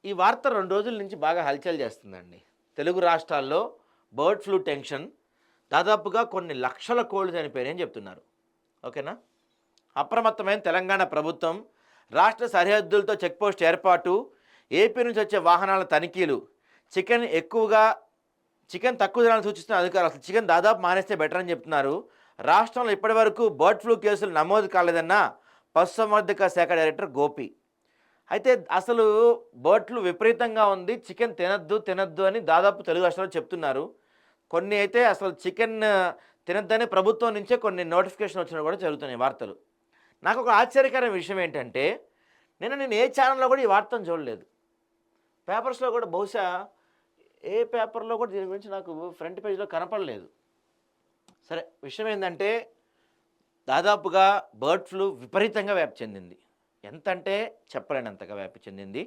ఈ వార్త 2 రోజుల నుంచి బాగా హల్చల్ చేస్తుందండి. తెలుగు రాష్ట్రాల్లో బర్డ్ ఫ్లూ టెన్షన్ దాదాపుగా కొన్ని లక్షల కోళ్లు చనిపోయాయని చెప్తున్నారు. ఓకేనా? అప్రమత్తమైన తెలంగాణ ప్రభుత్వం, రాష్ట్ర సరిహద్దులతో చెక్‌పోస్ట్ ఏర్పాటు, ఏపీ నుంచి వచ్చే వాహనాల తనిఖీలు, చికెన్ ఎక్కువగా చికెన్ తక్కువ తినాలని సూచిస్తున్న అధికారులు. అసలు చికెన్ దాదాపు మానేస్తే బెటర్ అని చెప్తున్నారు. రాష్ట్రంలో ఇప్పటివరకు బర్డ్ ఫ్లూ కేసులు నమోదు కాలేదన్న పశుసంవర్ధక శాఖ డైరెక్టర్ గోపి. అయితే అసలు బర్డ్ ఫ్లూ విపరీతంగా ఉంది. చికెన్ తినొద్దు, తినొద్దు అని దాదాపు తెలుగు రాష్ట్రాల్లో చెప్తున్నారు. కొన్ని అయితే అసలు చికెన్ తినొద్దని ప్రభుత్వం నుంచే కొన్ని నోటిఫికేషన్ వచ్చినవి కూడా జరుగుతున్నాయి వార్తలు. నాకొక ఆశ్చర్యకరమైన విషయం ఏంటంటే, నేను ఏ ఛానెల్‌లో కూడా ఈ వార్తను చూడలేదు. పేపర్స్‌లో కూడా బహుశా ఏ పేపర్‌లో కూడా దీని గురించి నాకు ఫ్రంట్ పేజ్‌లో కనపడలేదు. సరే, విషయం ఏందంటే దాదాపుగా బర్డ్ ఫ్లూ విపరీతంగా వ్యాప్తి చెందింది. ఎంతంటే చెప్పలేనంతగా వ్యాప్తి చెందింది.